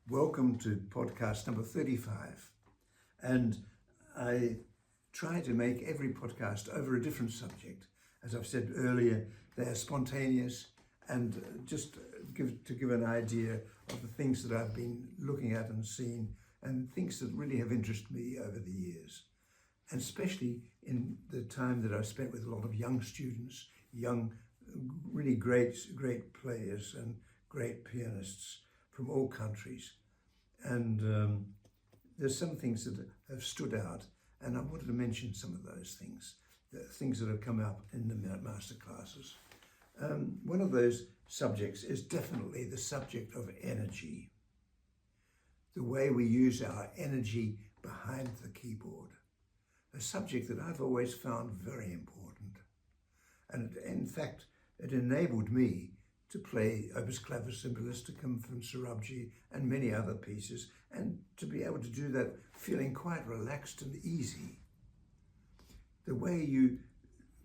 Welcome to podcast number 35. And I try to make every podcast over a different subject. As I've said earlier, they are spontaneous and just to give an idea of the things that I've been looking at and seen and things that really have interested me over the years. And especially in the time that I've spent with a lot of young students, young, really great players and great pianists from all countries. And there's some things that have stood out, and I wanted to mention some of those things, the things that have come up in the master classes. One of those subjects is definitely the subject of energy, the way we use our energy behind the keyboard, a subject that I've always found very important. And in fact, it enabled me to play Opus Clavis Symbolisticum from Sorabji and many other pieces, and to be able to do that feeling quite relaxed and easy. The way you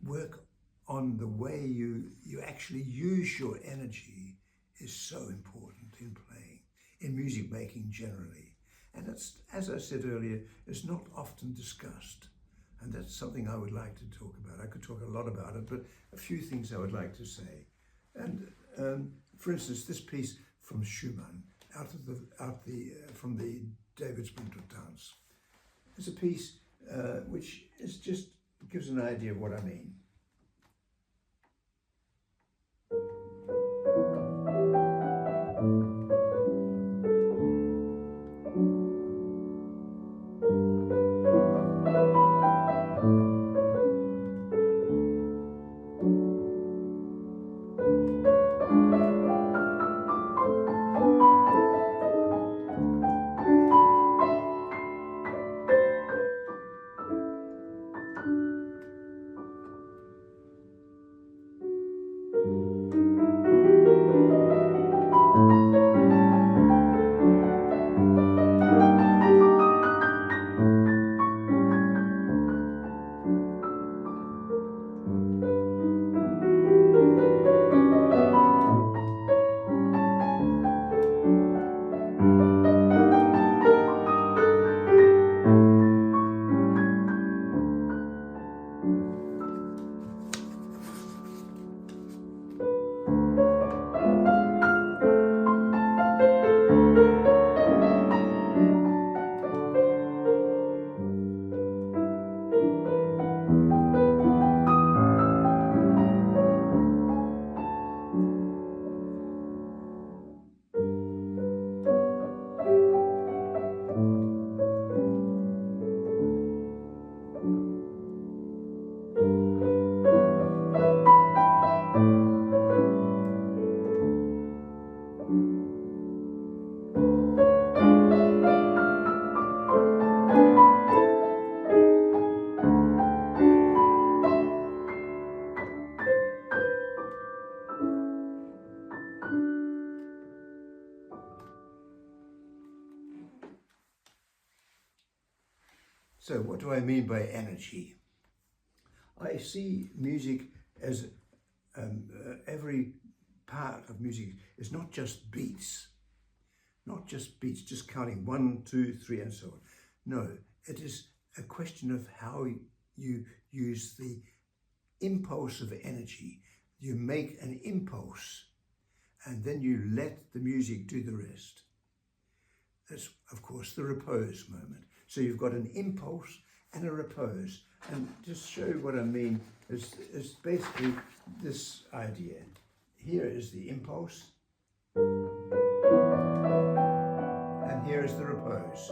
work on the way you actually use your energy is so important in playing, in music making generally. And it's, as I said earlier, it's not often discussed. And that's something I would like to talk about. I could talk a lot about it, but a few things I would like to say. And for instance, this piece from Schumann, from the Davidsbündel dance, is a piece which is just gives an idea of what I mean. So what do I mean by energy? I see music as every part of music is not just beats, just counting 1, 2, 3 and so on. No, it is a question of how you use the impulse of energy. You make an impulse and then you let the music do the rest. That's, of course, the repose moment. So you've got an impulse and a repose. And just show you what I mean is basically this idea. Here is the impulse. And here is the repose.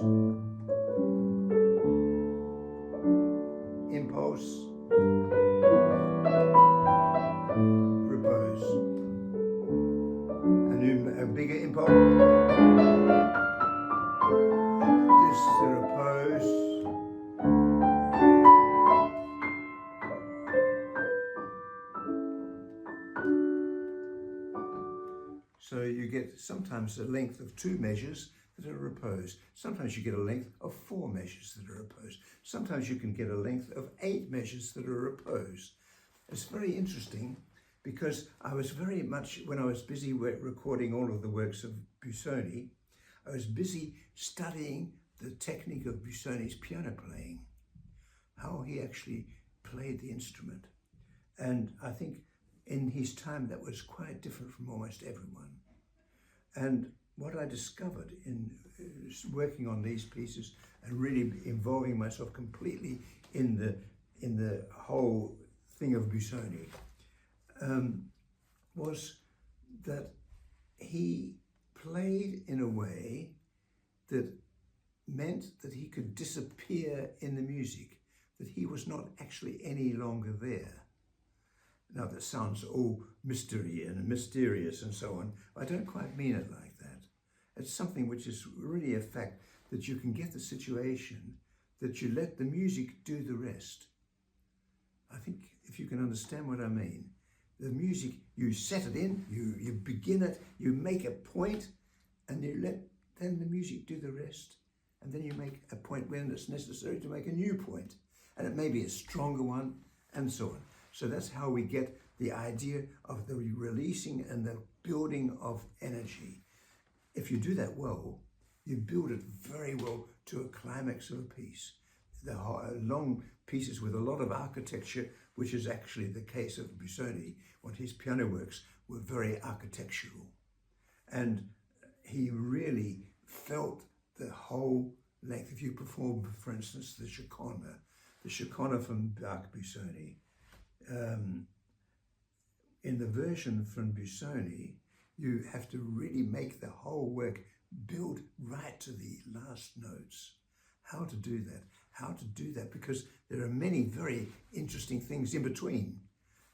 Impulse. Repose. A bigger impulse. This is the repose. So you get sometimes a length of 2 measures that are repose. Sometimes you get a length of 4 measures that are repose. Sometimes you can get a length of 8 measures that are repose. It's very interesting because I was very much, when I was busy recording all of the works of Busoni, I was busy studying the technique of Busoni's piano playing, how he actually played the instrument. And I think in his time that was quite different from almost everyone. And what I discovered in working on these pieces and really involving myself completely in the whole thing of Busoni was that he played in a way that meant that he could disappear in the music, that he was not actually any longer there. Now that sounds all mystery and mysterious and so on. I don't quite mean it like that. It's something which is really a fact, that you can get the situation, that you let the music do the rest. I think if you can understand what I mean, the music, you set it in, you begin it, you make a point, and you let then the music do the rest. And then you make a point when it's necessary to make a new point. And it may be a stronger one, and so on. So that's how we get the idea of the releasing and the building of energy. If you do that well, you build it very well to a climax of a piece. The long pieces with a lot of architecture, which is actually the case of Busoni, when his piano works were very architectural. And he really felt the whole length. If you perform, for instance, the Chaconne from Bach Busoni, in the version from Busoni, you have to really make the whole work build right to the last notes. How to do that, because there are many very interesting things in between,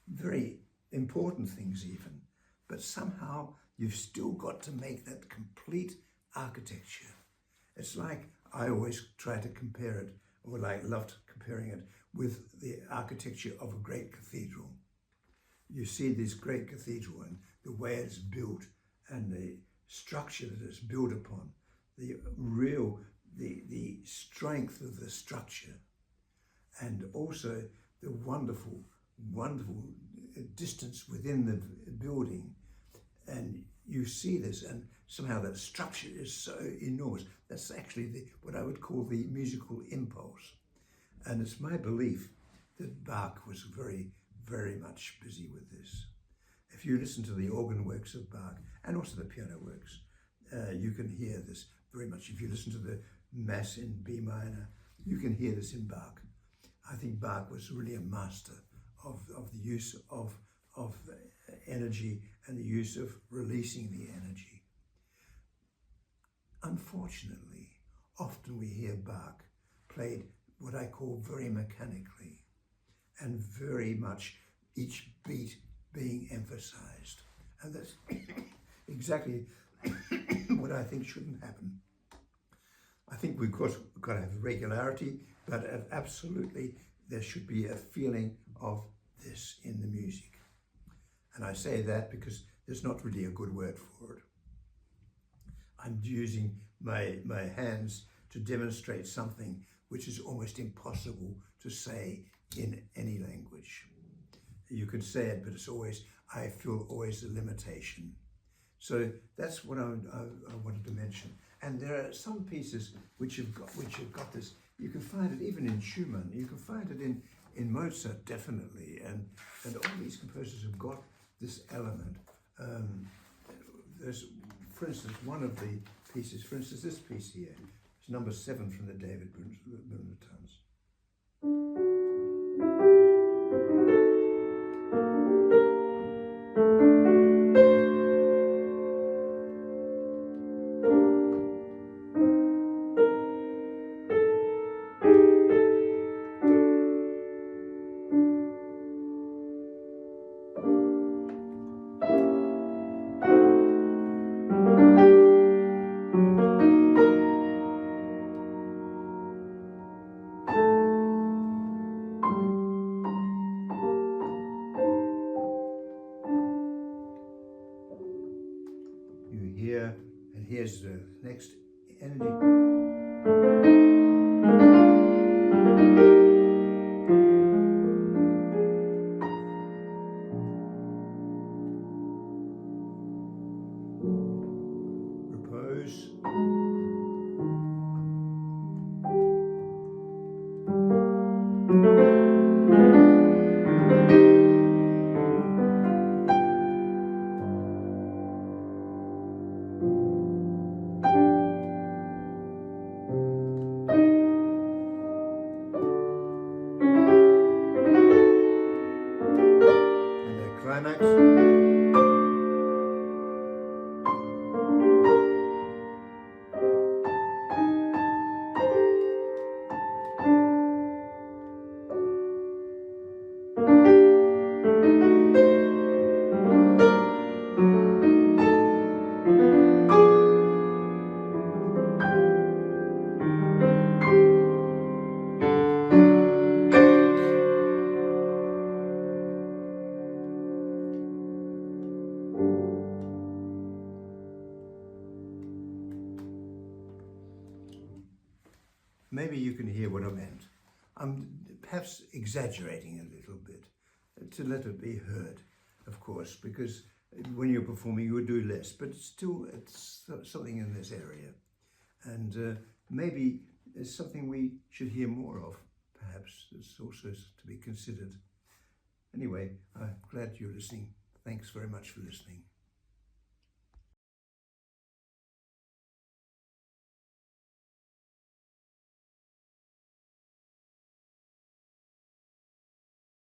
very important things even, but somehow you've still got to make that complete architecture. It's like, I always try to compare it, or I loved comparing it with the architecture of a great cathedral. You see this great cathedral and the way it's built and the structure that it's built upon, the strength of the structure, and also the wonderful distance within the building. And you see this, and somehow that structure is so enormous. That's actually what I would call the musical impulse. And it's my belief that Bach was very, very much busy with this. If you listen to the organ works of Bach, and also the piano works, you can hear this very much. If you listen to the Mass in B minor, you can hear this in Bach. I think Bach was really a master of the use of energy and the use of releasing the energy. Unfortunately, often we hear Bach played what I call very mechanically, and very much each beat being emphasized. And that's exactly what I think shouldn't happen. I think we've got to have regularity, but absolutely there should be a feeling of this in the music. And I say that because there's not really a good word for it. I'm using my hands to demonstrate something which is almost impossible to say in any language. You can say it, but it's always, I feel always a limitation. So that's what I wanted to mention. And there are some pieces which have got this. You can find it even in Schumann. You can find it in Mozart, definitely. And all these composers have got this element. There's, for instance, one of the pieces, for instance, this piece here, it's number 7 from the David Bunratons. And here's the next energy. Repose. maybe you can hear what I meant. I'm perhaps exaggerating a little bit to let it be heard, of course, because when you're performing you would do less, but still it's something in this area. And maybe it's something we should hear more of, perhaps. It's also to be considered. Anyway, I'm glad you're listening. Thanks very much for listening.